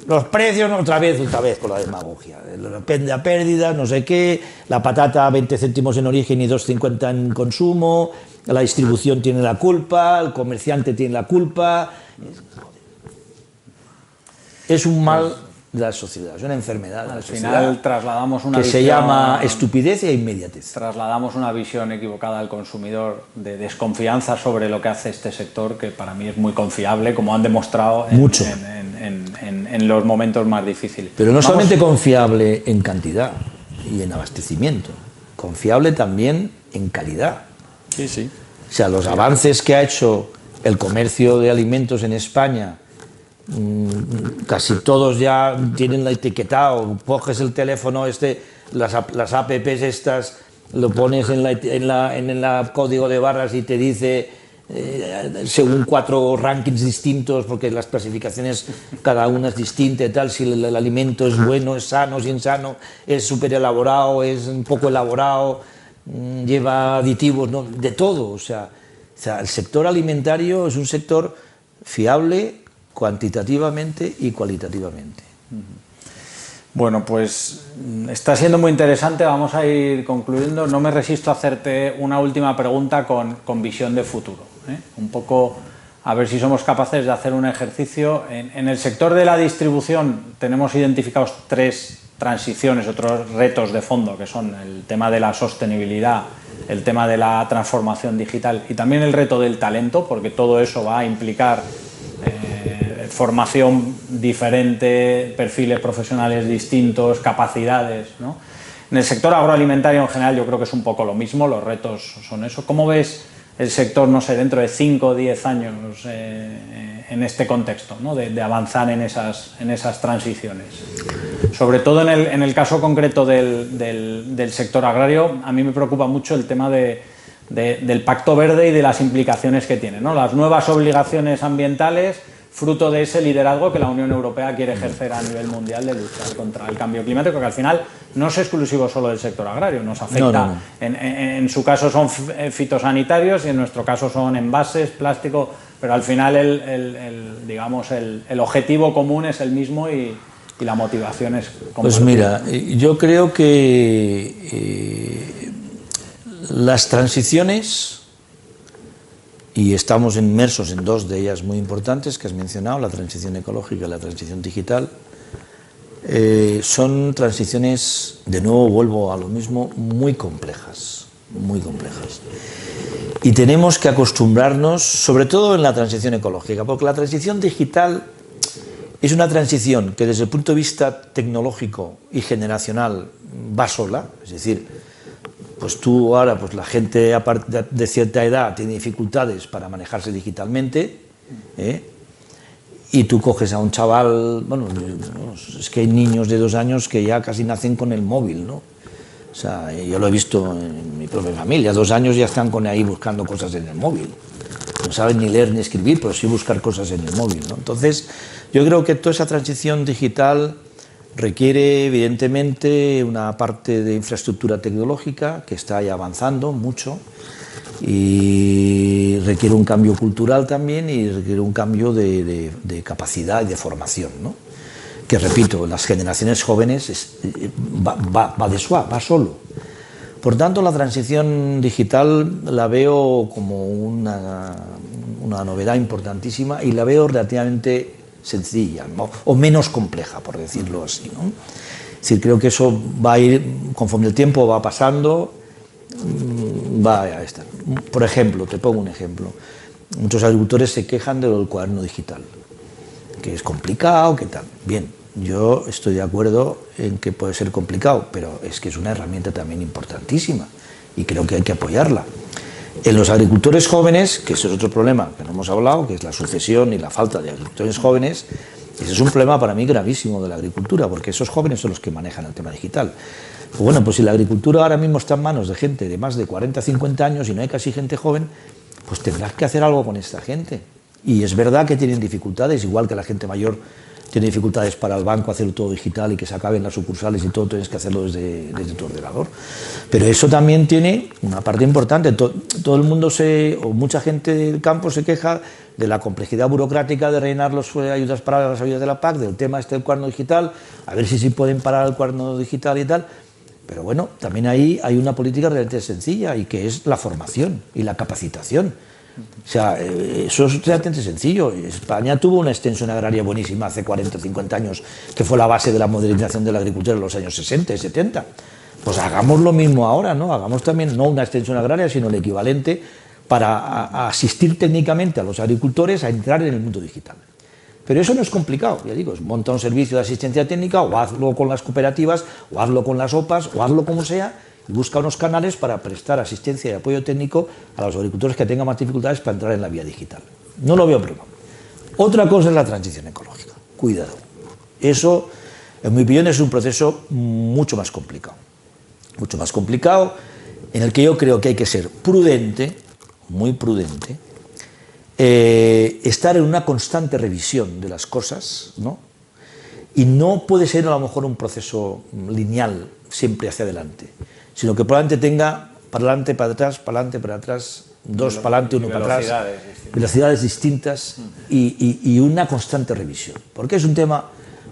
los precios otra vez con la demagogia. La pérdida, no sé qué, la patata 20 céntimos en origen y 2,50 en consumo, la distribución tiene la culpa, el comerciante tiene la culpa. Es un mal de la sociedad, es una enfermedad de la sociedad. Al final trasladamos una visión, se llama estupidez e inmediatez. Trasladamos una visión equivocada al consumidor de desconfianza sobre lo que hace este sector, que para mí es muy confiable, como han demostrado en los momentos más difíciles. Pero no solamente confiable en cantidad y en abastecimiento, confiable también en calidad. Sí, sí. O sea, los avances que ha hecho el comercio de alimentos en España, casi todos ya tienen la etiquetado, coges el teléfono las apps estas, lo pones en el código de barras y te dice según 4 rankings distintos, porque las clasificaciones cada una es distinta y tal, si el alimento es bueno, es sano, si es insano, es súper elaborado, es un poco elaborado, lleva aditivos, ¿no? De todo. O sea, el sector alimentario es un sector fiable cuantitativamente y cualitativamente. Bueno, pues está siendo muy interesante, vamos a ir concluyendo. No me resisto a hacerte una última pregunta con visión de futuro, un poco a ver si somos capaces de hacer un ejercicio. En el sector de la distribución tenemos identificados 3 transiciones, otros retos de fondo, que son el tema de la sostenibilidad, el tema de la transformación digital y también el reto del talento, porque todo eso va a implicar formación diferente, perfiles profesionales distintos, capacidades, ¿no? En el sector agroalimentario en general yo creo que es un poco lo mismo, los retos son eso. ¿Cómo ves el sector, no sé, dentro de 5 o 10 años en este contexto, ¿no? de avanzar en esas transiciones? Sobre todo en el caso concreto del sector agrario, a mí me preocupa mucho el tema del Pacto Verde y de las implicaciones que tiene, ¿no? Las nuevas obligaciones ambientales, fruto de ese liderazgo que la Unión Europea quiere ejercer a nivel mundial de luchar contra el cambio climático, que al final no es exclusivo solo del sector agrario, nos afecta, no. En su caso son fitosanitarios y en nuestro caso son envases, plástico, pero al final digamos, el objetivo común es el mismo y la motivación es compartida. Pues mira, yo creo que las transiciones, y estamos inmersos en dos de ellas muy importantes que has mencionado, la transición ecológica y la transición digital, son transiciones, de nuevo vuelvo a lo mismo, muy complejas, muy complejas. Y tenemos que acostumbrarnos, sobre todo en la transición ecológica, porque la transición digital es una transición que desde el punto de vista tecnológico y generacional va sola, es decir, pues tú ahora, pues la gente de cierta edad tiene dificultades para manejarse digitalmente, y tú coges a un chaval, bueno, es que hay niños de 2 años que ya casi nacen con el móvil, ¿no? O sea, yo lo he visto en mi propia familia, 2 años ya están ahí buscando cosas en el móvil. No saben ni leer ni escribir, pero sí buscar cosas en el móvil, ¿no? Entonces, yo creo que toda esa transición digital requiere evidentemente una parte de infraestructura tecnológica que está ya avanzando mucho y requiere un cambio cultural también y requiere un cambio de capacidad y de formación, ¿no? Que repito, las generaciones jóvenes va solo. Por tanto, la transición digital la veo como una novedad importantísima y la veo relativamente sencilla, ¿no? O menos compleja, por decirlo así, ¿no? Es decir, creo que eso va a ir, conforme el tiempo va pasando, va a estar. Por ejemplo, te pongo un ejemplo, muchos agricultores se quejan del cuaderno digital, que es complicado, que tal. Bien, yo estoy de acuerdo en que puede ser complicado, pero es que es una herramienta también importantísima y creo que hay que apoyarla. En los agricultores jóvenes, que ese es otro problema que no hemos hablado, que es la sucesión y la falta de agricultores jóvenes, ese es un problema para mí gravísimo de la agricultura, porque esos jóvenes son los que manejan el tema digital. Bueno, pues si la agricultura ahora mismo está en manos de gente de más de 40, 50 años y no hay casi gente joven, pues tendrás que hacer algo con esta gente. Y es verdad que tienen dificultades, igual que la gente mayor tiene dificultades para el banco hacer todo digital y que se acaben las sucursales y todo tienes que hacerlo desde tu ordenador. Pero eso también tiene una parte importante. Todo el mundo o mucha gente del campo se queja de la complejidad burocrática de rellenar las ayudas para las ayudas de la PAC, del tema del cuaderno digital, a ver si pueden parar el cuaderno digital y tal. Pero bueno, también ahí hay una política realmente sencilla y que es la formación y la capacitación. O sea, eso es relativamente sencillo. España tuvo una extensión agraria buenísima hace 40 o 50 años, que fue la base de la modernización de la agricultura en los años 60 y 70. Pues hagamos lo mismo ahora, ¿no? Hagamos también no una extensión agraria, sino el equivalente para asistir técnicamente a los agricultores a entrar en el mundo digital. Pero eso no es complicado, ya digo, monta un servicio de asistencia técnica o hazlo con las cooperativas, o hazlo con las OPAs, o hazlo como sea, y busca unos canales para prestar asistencia y apoyo técnico a los agricultores que tengan más dificultades para entrar en la vía digital. No lo veo problema. Otra cosa es la transición ecológica. Cuidado. Eso, en mi opinión, es un proceso mucho más complicado. Mucho más complicado, en el que yo creo que hay que ser prudente, muy prudente, estar en una constante revisión de las cosas, ¿no? Y no puede ser a lo mejor un proceso lineal, siempre hacia adelante, sino que probablemente tenga para adelante, para atrás, para adelante, para atrás, dos para adelante, uno para atrás, velocidades distintas y una constante revisión, porque es un tema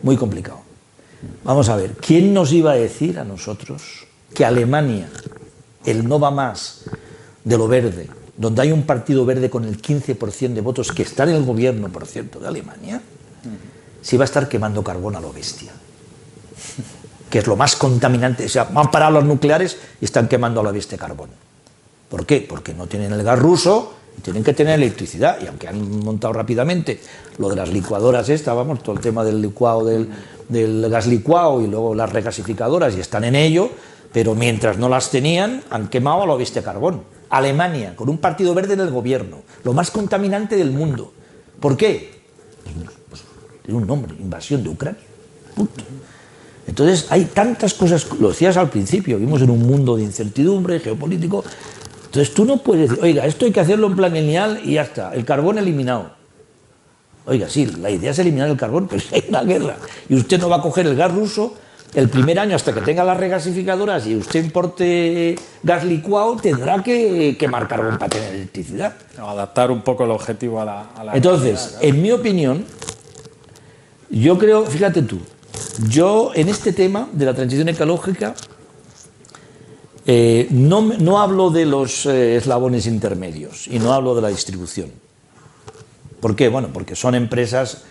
muy complicado. Vamos a ver, ¿quién nos iba a decir a nosotros que Alemania, el no va más de lo verde, donde hay un partido verde con el 15% de votos que está en el gobierno, por cierto, de Alemania, se iba a estar quemando carbón a lo bestia? Que es lo más contaminante. O sea, van a parar los nucleares y están quemando a la bestia carbón. ¿Por qué? Porque no tienen el gas ruso y tienen que tener electricidad. Y aunque han montado rápidamente lo de las licuadoras vamos, todo el tema del licuado, del gas licuado y luego las regasificadoras, y están en ello, pero mientras no las tenían, han quemado a lo bestia carbón. Alemania, con un partido verde en el gobierno, lo más contaminante del mundo. ¿Por qué? Pues, tiene un nombre, invasión de Ucrania. Punto. Entonces hay tantas cosas, lo decías al principio, vivimos en un mundo de incertidumbre geopolítico. Entonces tú no puedes decir, oiga, esto hay que hacerlo en plan lineal y ya está, el carbón eliminado. Oiga, sí, la idea es eliminar el carbón, pero si hay una guerra y usted no va a coger el gas ruso, el primer año hasta que tenga las regasificadoras y usted importe gas licuado, tendrá que quemar carbón para tener electricidad. Adaptar un poco el objetivo a la Entonces, realidad, claro. En mi opinión, yo creo, fíjate tú, yo en este tema de la transición ecológica no hablo de los eslabones intermedios y no hablo de la distribución. ¿Por qué? Bueno, porque son empresas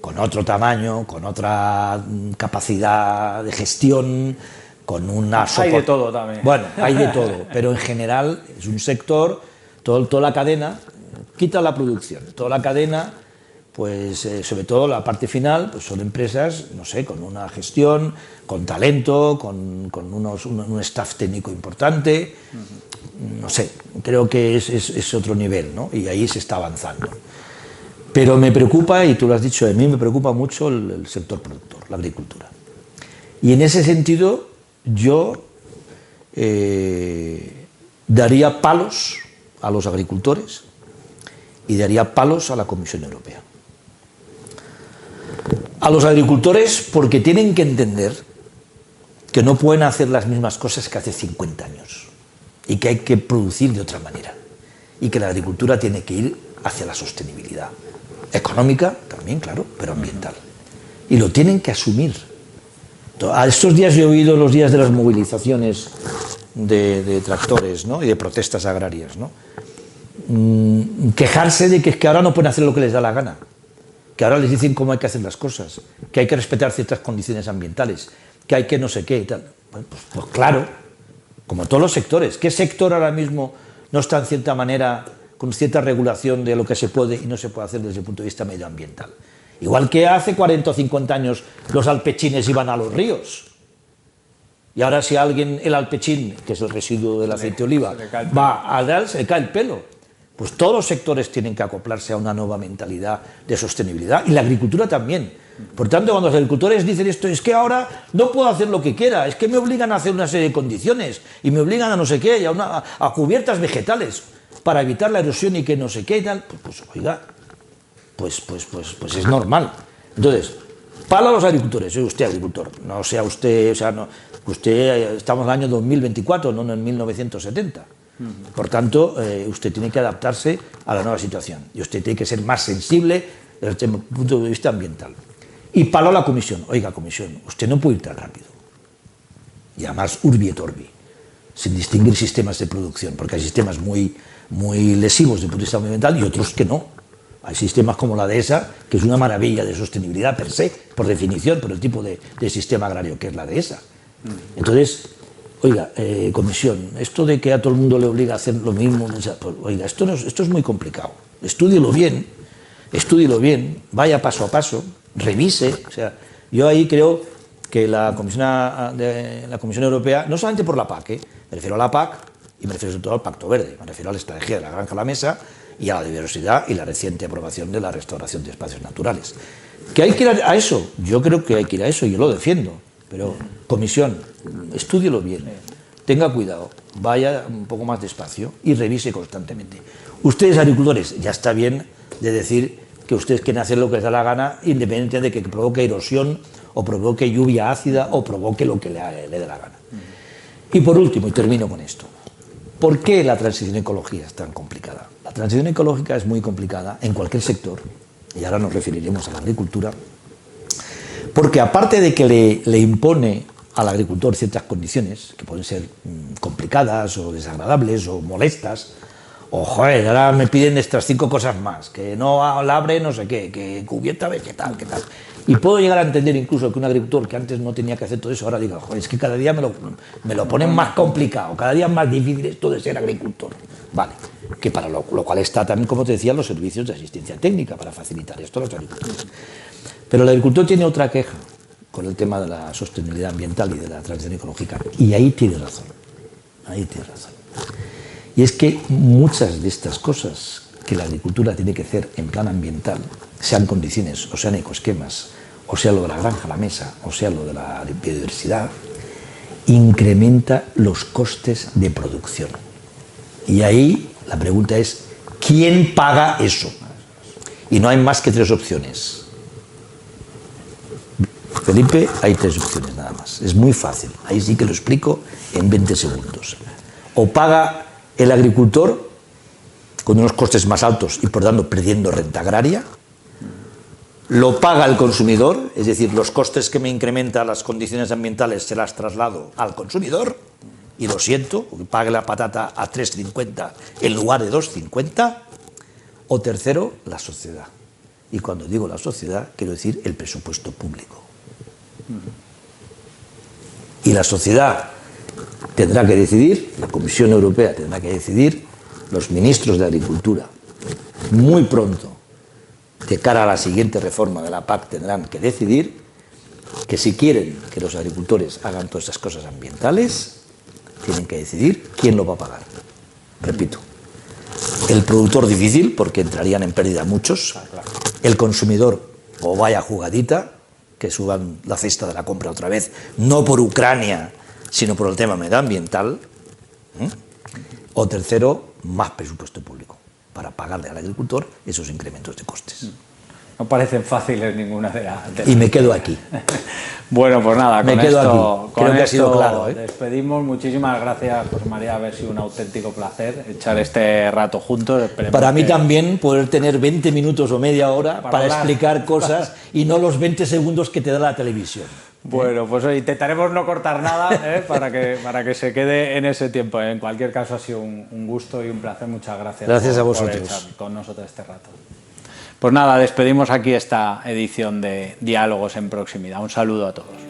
con otro tamaño, con otra capacidad de gestión, con una... Hay de todo también. Bueno, hay de todo, pero en general es un sector, toda la cadena, quita la producción, toda la cadena, pues sobre todo la parte final, pues son empresas, no sé, con una gestión, con talento, con un staff técnico importante, no sé, creo que es otro nivel, ¿no? Y ahí se está avanzando. Pero me preocupa, y tú lo has dicho, a mí me preocupa mucho el sector productor, la agricultura. Y en ese sentido yo daría palos a los agricultores y daría palos a la Comisión Europea. A los agricultores porque tienen que entender que no pueden hacer las mismas cosas que hace 50 años y que hay que producir de otra manera y que la agricultura tiene que ir hacia la sostenibilidad. Económica también, claro, pero ambiental. Y lo tienen que asumir. A estos días yo he oído los días de las movilizaciones de tractores, ¿no? Y de protestas agrarias, ¿no? Quejarse de que es que ahora no pueden hacer lo que les da la gana, que ahora les dicen cómo hay que hacer las cosas, que hay que respetar ciertas condiciones ambientales, que hay que no sé qué y tal. Bueno, pues claro, como todos los sectores. ¿Qué sector ahora mismo no está en cierta manera con cierta regulación de lo que se puede y no se puede hacer desde el punto de vista medioambiental? Igual que hace 40 o 50 años los alpechines iban a los ríos. Y ahora si alguien, el alpechín, que es el residuo del aceite de oliva, va a dar, se le cae el pelo. Pues todos los sectores tienen que acoplarse a una nueva mentalidad de sostenibilidad y la agricultura también. Por tanto, cuando los agricultores dicen esto, es que ahora no puedo hacer lo que quiera, es que me obligan a hacer una serie de condiciones y me obligan a no sé qué, y a cubiertas vegetales para evitar la erosión y que no sé qué y tal, pues oiga, pues es normal. Entonces, para los agricultores, soy usted agricultor, no sea usted, o sea, no, usted, estamos en el año 2024, no en 1970. Por tanto, usted tiene que adaptarse a la nueva situación y usted tiene que ser más sensible desde el punto de vista ambiental. Y para la Comisión, oiga, Comisión, usted no puede ir tan rápido. Y además, urbi et orbi, sin distinguir sistemas de producción, porque hay sistemas muy lesivos desde el punto de vista ambiental y otros que no. Hay sistemas como la dehesa, que es una maravilla de sostenibilidad per se, por definición, por el tipo de sistema agrario que es la dehesa. Entonces, oiga, Comisión, esto de que a todo el mundo le obliga a hacer lo mismo, oiga, esto es muy complicado. Estúdielo bien, vaya paso a paso, revise. O sea, yo ahí creo que la Comisión Europea, no solamente por la PAC, me refiero a la PAC y me refiero sobre todo al Pacto Verde, me refiero a la estrategia de la granja a la mesa y a la diversidad y la reciente aprobación de la restauración de espacios naturales. ¿Que hay que ir a eso? Yo creo que hay que ir a eso, yo lo defiendo. Pero, Comisión, estúdielo bien, tenga cuidado, vaya un poco más despacio y revise constantemente. Ustedes, agricultores, ya está bien de decir que ustedes quieren hacer lo que les da la gana, independientemente de que provoque erosión, o provoque lluvia ácida, o provoque lo que le dé la gana. Y por último, y termino con esto, ¿por qué la transición ecológica es tan complicada? La transición ecológica es muy complicada en cualquier sector, y ahora nos referiremos a la agricultura, porque aparte de que le impone al agricultor ciertas condiciones que pueden ser complicadas o desagradables o molestas, o joder, ahora me piden estas 5 cosas más, que no labre no sé qué, que cubierta vegetal, que tal, Y puedo llegar a entender incluso que un agricultor que antes no tenía que hacer todo eso, ahora diga, joder, es que cada día me lo ponen más complicado, cada día es más difícil esto de ser agricultor. Vale, que para lo cual está también, como te decía, los servicios de asistencia técnica para facilitar esto a los agricultores. Pero el agricultor tiene otra queja con el tema de la sostenibilidad ambiental y de la transición ecológica, y ahí tiene razón, ahí tiene razón. Y es que muchas de estas cosas que la agricultura tiene que hacer en plan ambiental, sean condiciones o sean ecoesquemas, o sea lo de la granja a la mesa, o sea lo de la biodiversidad, incrementa los costes de producción. Y ahí la pregunta es, ¿quién paga eso? Y no hay más que 3 opciones. Felipe, hay 3 opciones nada más. Es muy fácil. Ahí sí que lo explico en 20 segundos. O paga el agricultor con unos costes más altos y por tanto perdiendo renta agraria. Lo paga el consumidor, es decir, los costes que me incrementa las condiciones ambientales se las traslado al consumidor. Y lo siento, pague la patata a 3,50 en lugar de 2,50. O tercero, la sociedad. Y cuando digo la sociedad, quiero decir el presupuesto público. Y la sociedad tendrá que decidir, la Comisión Europea tendrá que decidir, los ministros de Agricultura, muy pronto, de cara a la siguiente reforma de la PAC, tendrán que decidir que si quieren que los agricultores hagan todas esas cosas ambientales, tienen que decidir quién lo va a pagar. Repito, el productor difícil, porque entrarían en pérdida muchos, el consumidor, o vaya jugadita, que suban la cesta de la compra otra vez, no por Ucrania, sino por el tema medioambiental, o tercero, más presupuesto público para pagarle al agricultor esos incrementos de costes. No parecen fáciles ninguna de las. Y me quedo aquí. Bueno, pues nada, me quedo aquí. Creo que ha sido claro. Despedimos. Muchísimas gracias, José María. Ha sido un auténtico placer echar este rato juntos. Esperemos para mí también poder tener 20 minutos o media hora para explicar cosas y no los 20 segundos que te da la televisión. Bueno, pues intentaremos no cortar nada para que se quede en ese tiempo. En cualquier caso, ha sido un gusto y un placer. Muchas gracias. Gracias a vosotros. Por echar con nosotros este rato. Pues nada, despedimos aquí esta edición de Diálogos en Proximidad. Un saludo a todos.